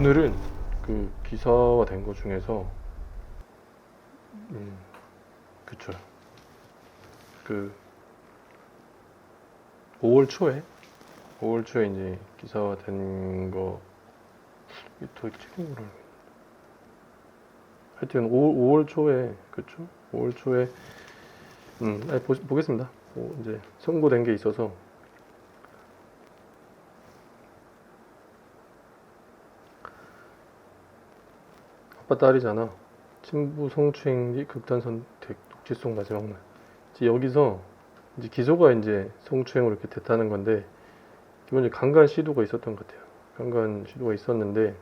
오늘은 그 기사화 된 거 중에서 그쵸, 그 5월 초에 5월 초에 이제 기사화 된거 더 찍은 거를 하여튼 5월 초에 그쵸, 5월 초에 아니, 보겠습니다. 이제 선고된 게 있어서 아빠 딸이잖아. 친부 성추행 뒤 극단 선택 녹취송 마지막 날. 이제 여기서 이제 기소가 이제 성추행으로 이렇게 됐다는 건데 기본적으로 강간 시도가 있었던 것 같아요. 강간 시도가 있었는데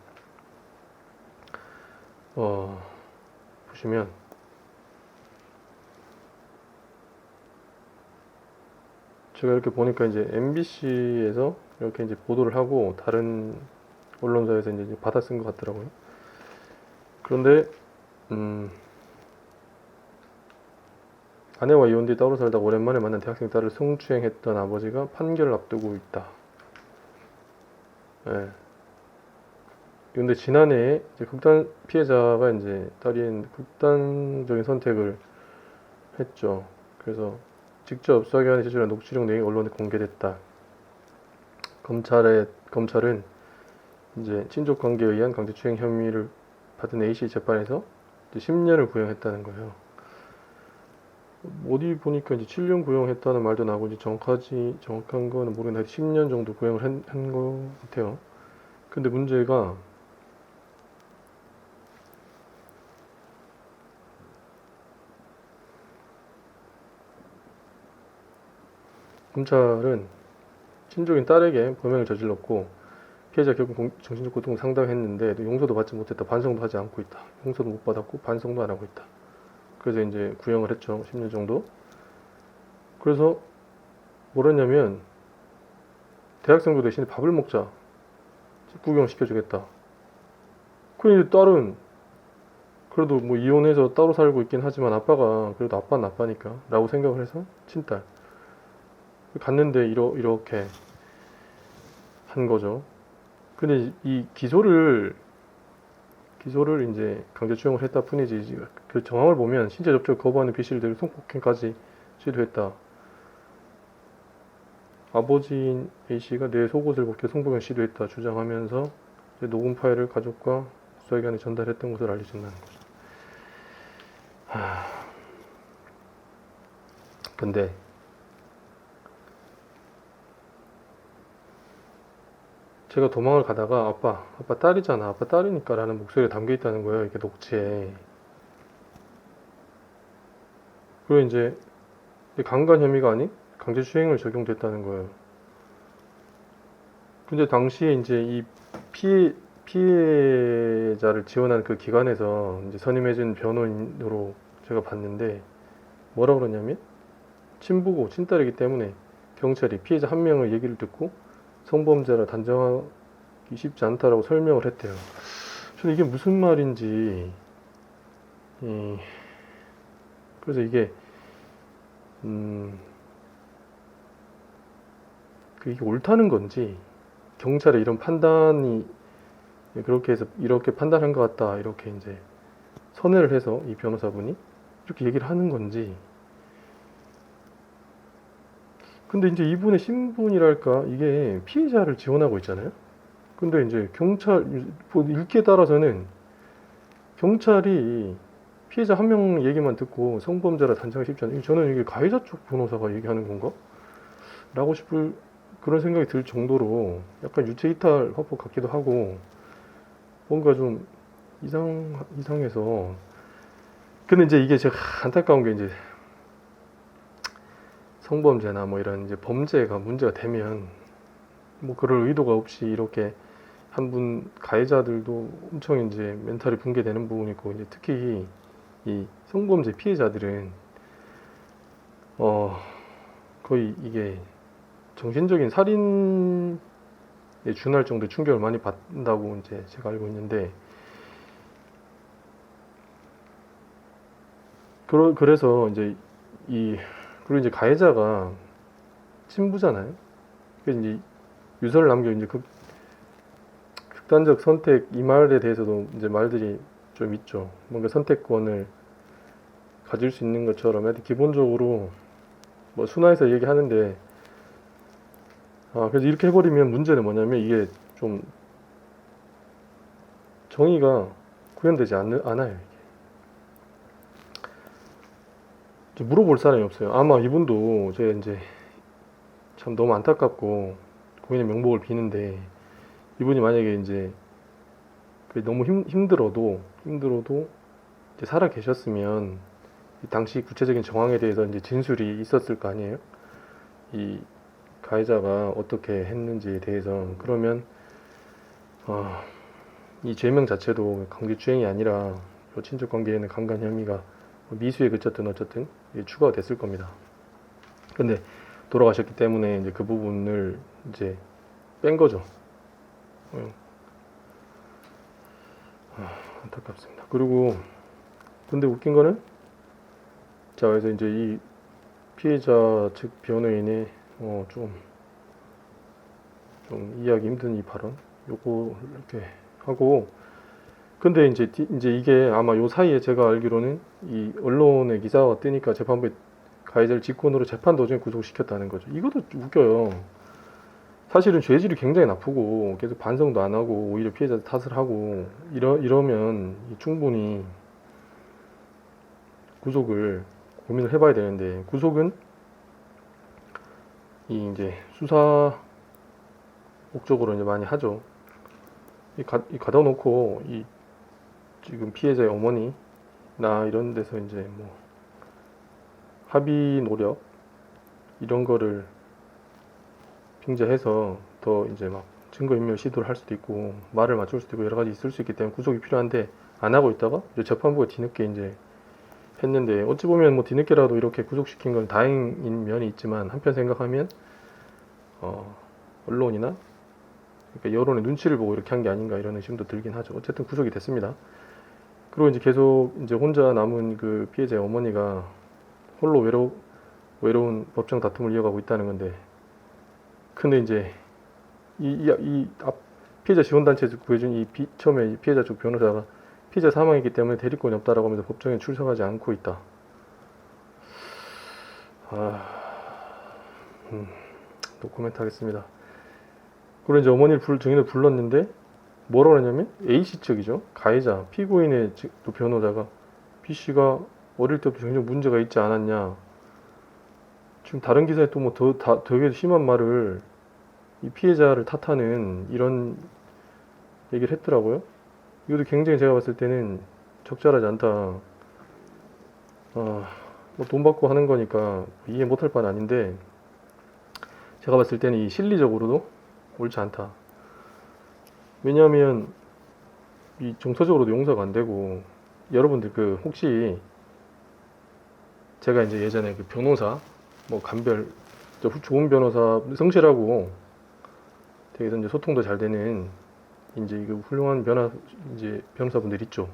보시면 제가 이렇게 보니까 이제 MBC에서 이렇게 이제 보도를 하고 다른 언론사에서 이제 받아 쓴 것 같더라고요. 그런데 아내와 이혼 뒤 따로 살다 오랜만에 만난 대학생 딸을 성추행했던 아버지가 판결을 앞두고 있다. 예. 근데 지난해에 이제 극단 피해자가 이제 딸이 극단적인 선택을 했죠. 그래서 직접 수사기관에 제출한 녹취록 내용이 언론에 공개됐다. 검찰은 이제 친족 관계에 의한 강제추행 혐의를 받은 A씨 재판에서 10년을 구형했다는 거예요. 어디 보니까 이제 7년 구형했다는 말도 나오고 이제 정확한 거는 모르겠는데 10년 정도 구형을 한 것 같아요. 근데 문제가 검찰은 친족인 딸에게 범행을 저질렀고 피해자 결국 정신적 고통을 상당했는데 용서도 받지 못했다. 반성도 하지 않고 있다. 용서도 못 받았고 반성도 안 하고 있다. 그래서 이제 구형을 했죠. 10년 정도. 그래서 뭐랬냐면 대학생도 대신에 밥을 먹자. 구경 시켜주겠다. 그런데 딸은 그래도 뭐 이혼해서 따로 살고 있긴 하지만 아빠가 그래도 아빠는 아빠니까 라고 생각을 해서 친딸 갔는데 이렇게 한 거죠. 근데 이 기소를 이제 강제추행을 했다 뿐이지 그 정황을 보면 신체 접촉 거부하는 비실을 들고 성폭행까지 시도했다. 아버지인 A씨가 내 속옷을 벗겨 성폭행 시도했다 주장하면서 녹음 파일을 가족과 수사기관에 전달했던 것을 알려진다는 거죠. 근데 제가 도망을 가다가 아빠 딸이잖아. 아빠 딸이니까 라는 목소리가 담겨 있다는 거예요. 이게 녹취에. 그리고 이제 강간 혐의가 아닌 강제추행을 적용됐다는 거예요. 근데 당시에 이제 이 피해자를 지원한 그 기관에서 이제 선임해준 변호인으로 제가 봤는데 뭐라 그러냐면 친부고 친딸이기 때문에 경찰이 피해자 한 명의 얘기를 듣고 성범죄라 단정하기 쉽지 않다라고 설명을 했대요. 저는 이게 무슨 말인지 그래서 이게 이게 옳다는 건지 경찰의 이런 판단이 그렇게 해서 이렇게 판단한 것 같다 이렇게 이제 선회를 해서 이 변호사분이 이렇게 얘기를 하는 건지. 근데 이제 이분의 신분이랄까 이게 피해자를 지원하고 있잖아요. 근데 이제 경찰 읽기에 따라서는 경찰이 피해자 한 명 얘기만 듣고 성범죄라 단정하기 쉽지 않아요. 저는 이게 가해자 쪽 변호사가 얘기하는 건가? 라고 싶을 그런 생각이 들 정도로 약간 유체이탈 화법 같기도 하고 뭔가 좀 이상해서. 근데 이제 이게 제가 안타까운 게 이제 성범죄나 뭐 이런 이제 범죄가 문제가 되면 뭐 그럴 의도가 없이 이렇게 한 분 가해자들도 엄청 이제 멘탈이 붕괴되는 부분이 있고 이제 특히 이 성범죄 피해자들은 거의 이게 정신적인 살인에 준할 정도의 충격을 많이 받는다고 이제 제가 알고 있는데 그래서 이제 그리고 이제 가해자가 친부잖아요. 그래서 이제 유서를 남겨 이제 극단적 선택 이 말에 대해서도 이제 말들이 좀 있죠. 뭔가 선택권을 가질 수 있는 것처럼 하여튼 기본적으로 뭐 순화해서 얘기하는데 그래서 이렇게 해버리면 문제는 뭐냐면 이게 좀 정의가 구현되지 않아요. 이게. 물어볼 사람이 없어요. 아마 이분도 제가 이제 참 너무 안타깝고 고인의 명복을 비는데 이분이 만약에 이제 너무 힘들어도 이제 살아 계셨으면 이 당시 구체적인 정황에 대해서 이제 진술이 있었을 거 아니에요. 이 가해자가 어떻게 했는지에 대해서. 그러면 이 죄명 자체도 강제추행이 아니라 친족 관계에는 강간 혐의가 미수에 그쳤든 어쨌든 추가가 됐을 겁니다. 근데 돌아가셨기 때문에 이제 그 부분을 이제 뺀 거죠. 안타깝습니다. 그리고 근데 웃긴 거는 자 그래서 이제 이 피해자 측 변호인의 좀 이해하기 힘든 이 발언 요거 이렇게 하고 근데 이제 이게 아마 요 사이에 제가 알기로는 이 언론에 기사가 뜨니까 재판부에 가해자를 직권으로 재판 도중에 구속시켰다는 거죠. 이것도 웃겨요. 사실은 죄질이 굉장히 나쁘고 계속 반성도 안 하고 오히려 피해자 탓을 하고 이러면 충분히 구속을 고민을 해봐야 되는데 구속은 이제 수사 목적으로 이제 많이 하죠. 가다 놓고 지금 피해자의 어머니나 이런 데서 이제 뭐 합의 노력 이런 거를 빙자해서 더 이제 막 증거인멸 시도를 할 수도 있고 말을 맞출 수도 있고 여러 가지 있을 수 있기 때문에 구속이 필요한데 안 하고 있다가 이제 재판부가 뒤늦게 이제 했는데 어찌 보면 뭐 뒤늦게라도 이렇게 구속시킨 건 다행인 면이 있지만 한편 생각하면 언론이나 그러니까 여론의 눈치를 보고 이렇게 한 게 아닌가 이런 의심도 들긴 하죠. 어쨌든 구속이 됐습니다. 그리고 이제 계속 이제 혼자 남은 그 피해자의 어머니가 홀로 외로운 법정 다툼을 이어가고 있다는 건데 근데 이제 피해자 지원단체에서 구해준 처음에 피해자 쪽 변호사가 피해자 사망이기 때문에 대리권이 없다라고 하면서 법정에 출석하지 않고 있다. 노코멘트 하겠습니다. 그리고 이제 어머니를 증인을 불렀는데 뭐라고 하냐면 A씨 측이죠. 가해자, 피고인의 또 변호자가 B씨가 어릴 때부터 굉장히 문제가 있지 않았냐. 지금 다른 기사에 또 뭐 되게 심한 말을 이 피해자를 탓하는 이런 얘기를 했더라고요. 이것도 굉장히 제가 봤을 때는 적절하지 않다. 뭐 돈 받고 하는 거니까 이해 못할 바는 아닌데 제가 봤을 때는 이 실리적으로도 옳지 않다. 왜냐하면 이 정서적으로도 용서가 안 되고 여러분들 혹시 제가 이제 예전에 그 변호사 뭐 간별 좋은 변호사 성실하고 되게 이제 소통도 잘 되는 이제 훌륭한 이제 변호사분들 있죠.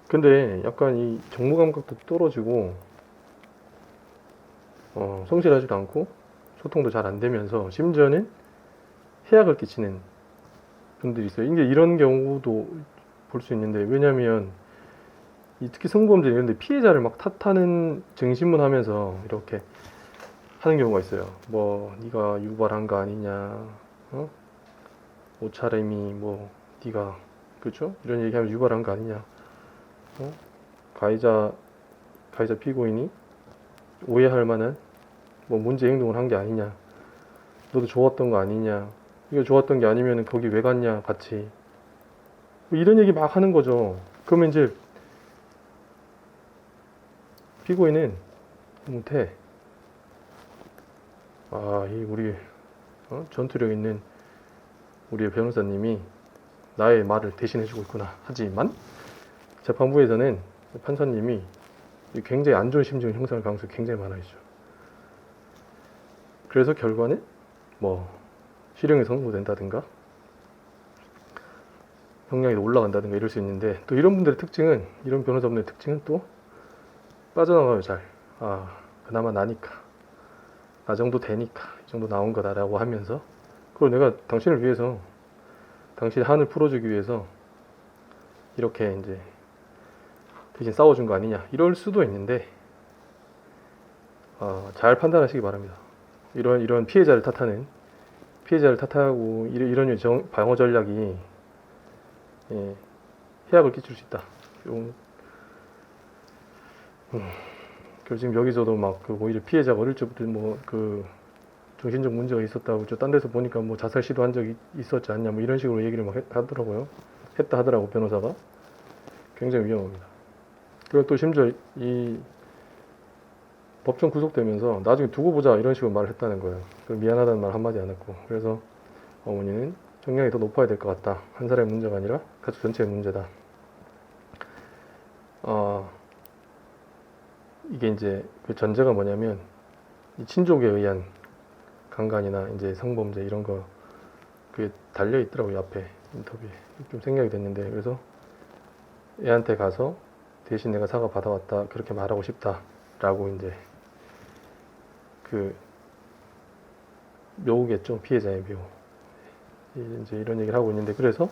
근데 약간 이 정무 감각도 떨어지고 성실하지도 않고 소통도 잘 안 되면서 심지어는 해악을 끼치는 분들이 있어요. 이게 이런 경우도 볼 수 있는데 왜냐하면 특히 성범죄 이런데 피해자를 막 탓하는 증신문 하면서 이렇게 하는 경우가 있어요. 뭐 네가 유발한 거 아니냐, 옷차림이 뭐 네가 그렇죠? 이런 얘기하면 유발한 거 아니냐, 가해자 피고인이 오해할 만한 뭐 문제 행동을 한 게 아니냐, 너도 좋았던 거 아니냐, 이거 좋았던 게 아니면 거기 왜 갔냐 같이 뭐 이런 얘기 막 하는 거죠. 그러면 이제 피고인은 못해. 우리 전투력 있는 우리의 변호사님이 나의 말을 대신해주고 있구나. 하지만 재판부에서는 판사님이 굉장히 안 좋은 심증을 형성할 가능성이 굉장히 많아지죠. 그래서 결과는 뭐 실형이 선고된다든가 형량이 올라간다든가 이럴 수 있는데 또 이런 변호사분들의 특징은 또 빠져나가요. 잘. 그나마 나니까 나 정도 되니까 이 정도 나온 거다라고 하면서 그리고 내가 당신을 위해서 당신의 한을 풀어주기 위해서 이렇게 이제 대신 싸워준 거 아니냐 이럴 수도 있는데 잘 판단하시기 바랍니다. 이런 피해자를 탓하고 이런 방어 전략이 해악을 끼칠 수 있다. 그리고 지금 여기서도 막 오히려 피해자가 어릴 적부터 뭐 정신적 문제가 있었다고 딴 데서 보니까 뭐 자살 시도한 적이 있었지 않냐 뭐 이런 식으로 얘기를 막 하더라고요. 했다 하더라고 변호사가. 굉장히 위험합니다. 그리고 또 심지어 이 법정 구속되면서 나중에 두고 보자 이런 식으로 말을 했다는 거예요. 미안하다는 말 한마디 안 했고. 그래서 어머니는 형량이 더 높아야 될 것 같다. 한 사람의 문제가 아니라 가족 전체의 문제다. 이게 이제 그 전제가 뭐냐면 이 친족에 의한 강간이나 이제 성범죄 이런 거 그게 달려 있더라고요. 앞에 인터뷰에 좀 생각이 됐는데 그래서 애한테 가서 대신 내가 사과 받아왔다 그렇게 말하고 싶다라고 이제 묘겠죠. 피해자의 묘. 이제 이런 얘기를 하고 있는데 그래서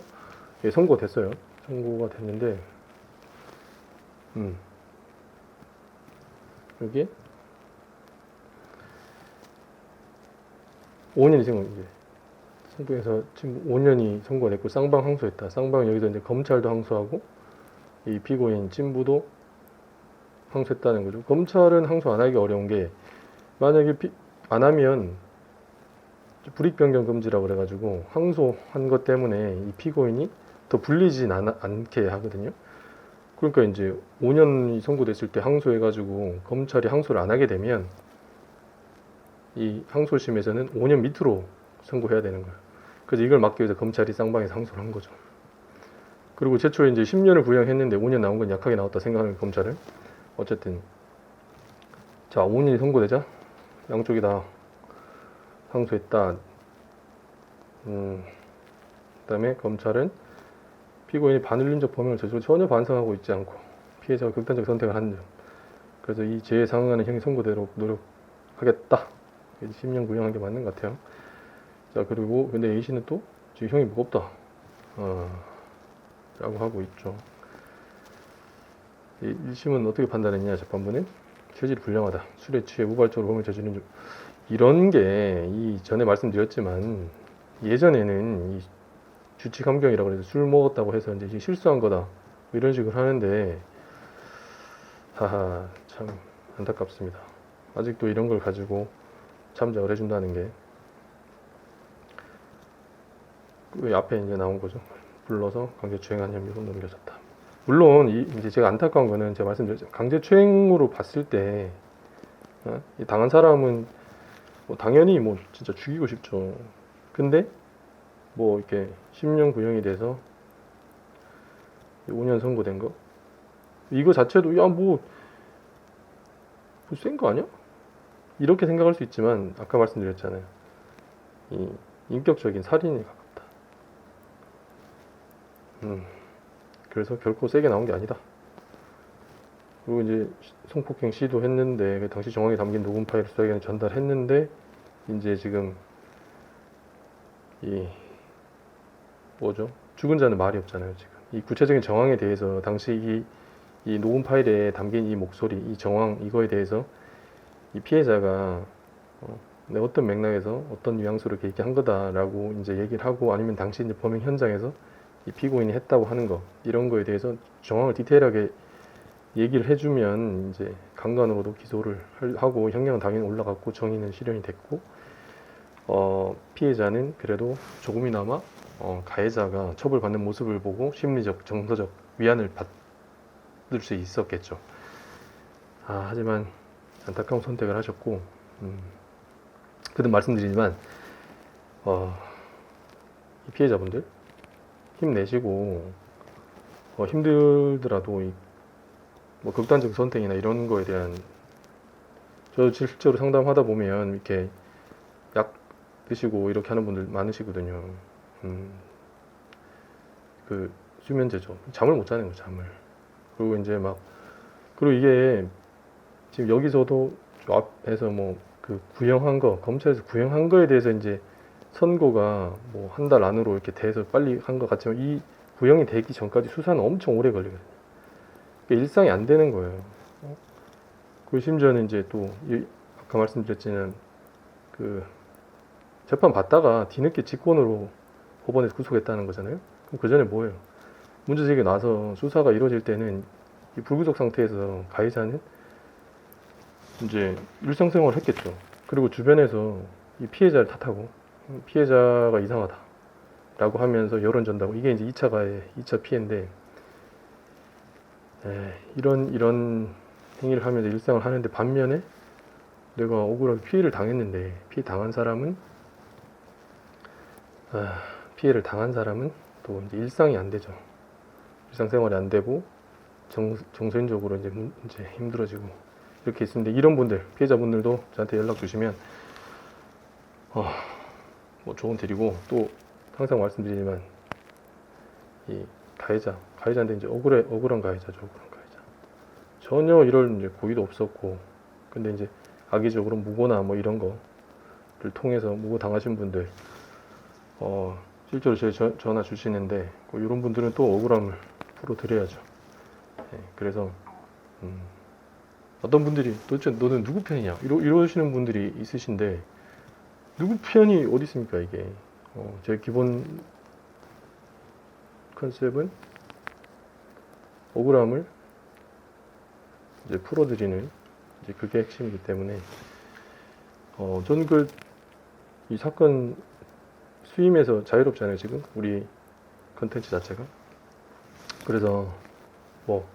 선고가 됐어요. 선고가 됐는데 여기에 5년이 지금 이제 선고해서 지금 5년이 선고가 됐고 쌍방 항소했다. 쌍방 여기서 이제 검찰도 항소하고 이 피고인 친부도 항소했다는 거죠. 검찰은 항소 안 하기 어려운 게 만약에 안 하면 불이익변경 금지라고 그래가지고 항소한 것 때문에 이 피고인이 더 불리진 않게 하거든요. 그러니까 이제 5년이 선고됐을 때 항소해가지고 검찰이 항소를 안 하게 되면 이 항소심에서는 5년 밑으로 선고해야 되는 거예요. 그래서 이걸 막기 위해서 검찰이 쌍방에서 항소를 한 거죠. 그리고 최초에 이제 10년을 구형했는데 5년 나온 건 약하게 나왔다 생각하는 검찰은. 어쨌든 자 5년이 선고되자 양쪽이 다 항소했다. 그다음에 검찰은 피고인이 반윤리적 범행을 저지르고 전혀 반성하고 있지 않고 피해자가 극단적 선택을 한 점. 그래서 이 죄에 상응하는 형이 선고되도록 노력하겠다. 10년 구형한 게 맞는 것 같아요. 자 그리고 근데 A씨는 또 지금 형이 무겁다. 라고 하고 있죠. 1심은 어떻게 판단했냐 재판부는 체질이 불량하다. 술에 취해 우발적으로 범행을 저지른 이런 게 전에 말씀드렸지만 예전에는 이 주치감경이라고 해서 술 먹었다고 해서 이제 실수한 거다 뭐 이런 식으로 하는데 하하 참 안타깝습니다. 아직도 이런 걸 가지고 참작을 해준다는 게 그 앞에 이제 나온 거죠. 불러서 강제추행한 혐의로 넘겨졌다. 물론 이제 제가 안타까운 거는 제가 말씀드렸죠. 강제추행으로 봤을 때 당한 사람은 뭐 당연히 뭐 진짜 죽이고 싶죠. 근데 뭐 이렇게 10년 구형이 돼서 5년 선고된 거 이거 자체도 야뭐 센 거 아니야? 이렇게 생각할 수 있지만 아까 말씀드렸잖아요. 이 인격적인 살인에 가깝다. 그래서 결코 세게 나온 게 아니다. 그리고 이제 성폭행 시도했는데 그 당시 정황이 담긴 녹음 파일을 수사기관에 전달했는데 이제 지금 뭐죠? 죽은 자는 말이 없잖아요. 지금 이 구체적인 정황에 대해서 당시 이 녹음 파일에 담긴 이 목소리, 이 정황 이거에 대해서 이 피해자가 어떤 맥락에서 어떤 뉘앙스로 이렇게 한 거다라고 이제 얘기를 하고 아니면 당시 이제 범행 현장에서 이 피고인이 했다고 하는 거 이런 거에 대해서 정황을 디테일하게 얘기를 해주면 이제 강간으로도 기소를 하고 형량은 당연히 올라갔고 정의는 실현이 됐고 피해자는 그래도 조금이나마 가해자가 처벌받는 모습을 보고 심리적 정서적 위안을 받을 수 있었겠죠. 하지만 안타까운 선택을 하셨고 그든 말씀드리지만 이 피해자분들 힘내시고 힘들더라도 뭐 극단적 선택이나 이런 거에 대한 저 실제로 상담하다 보면 이렇게 약 드시고 이렇게 하는 분들 많으시거든요. 그 수면제죠. 잠을 못 자는 거 잠을. 그리고 이제 그리고 이게 지금 여기서도 앞에서 뭐 그 구형한 거 검찰에서 구형한 거에 대해서 이제 선고가 뭐 한 달 안으로 이렇게 돼서 빨리 한 것 같지만 이 구형이 되기 전까지 수사는 엄청 오래 걸리거든요. 그러니까 일상이 안 되는 거예요. 그 심지어는 이제 또 아까 말씀드렸지만 그 재판 받다가 뒤늦게 직권으로 법원에서 구속했다는 거잖아요. 그럼 그 전에 뭐예요? 문제 제기 나서 수사가 이루어질 때는 이 불구속 상태에서 가해자는 이제 일상생활을 했겠죠. 그리고 주변에서 이 피해자를 탓하고 피해자가 이상하다 라고 하면서 여론 전다고 이게 이제 2차 가해, 2차 피해인데 이런 행위를 하면서 일상을 하는데 반면에 내가 억울하게 피해를 당했는데 피해를 당한 사람은 또 이제 일상이 안 되죠. 일상생활이 안 되고 정신적으로 이제 힘들어지고 이렇게 있는데 이런 분들 피해자분들도 저한테 연락 주시면 뭐 조언 드리고 또 항상 말씀드리지만 이 가해자인데 이제 억울한 가해자죠. 억울한 가해자. 전혀 이런 이제 고의도 없었고 근데 이제 악의적으로 무고나 뭐 이런 거를 통해서 무고 당하신 분들 실제로 저희 전화 주시는데 이런 분들은 또 억울함을 풀어드려야죠. 그래서 어떤 분들이 도대체 너는 누구 편이냐 이러시는 분들이 있으신데 누구 편이 어디 있습니까 이게. 제 기본 컨셉은 억울함을 이제 풀어드리는 이제 그게 핵심이기 때문에 저는 이 사건 수임에서 자유롭잖아요 지금 우리 컨텐츠 자체가. 그래서 뭐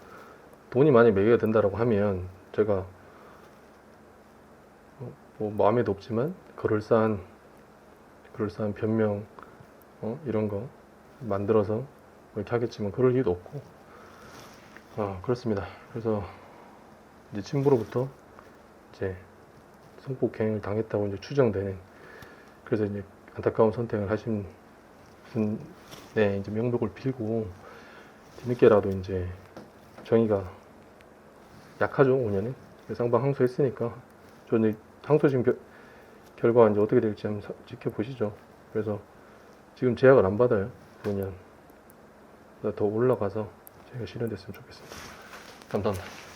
돈이 많이 매겨야 된다라고 하면 제가 뭐 마음에도 없지만 그럴싸한 변명 이런 거 만들어서 이렇게 하겠지만 그럴 이유도 없고 그렇습니다. 그래서 이제 친부로부터 이제 성폭행을 당했다고 이제 추정되는 그래서 이제 안타까운 선택을 하신 분의 이제 명복을 빌고 뒤늦게라도 이제 정의가 약하죠 5년은 쌍방 항소했으니까 저는 항소 지금 결과 이제 어떻게 될지 한번 지켜보시죠. 그래서 지금 제약을 안 받아요 5년 더 올라가서 제가 실현됐으면 좋겠습니다. 감사합니다.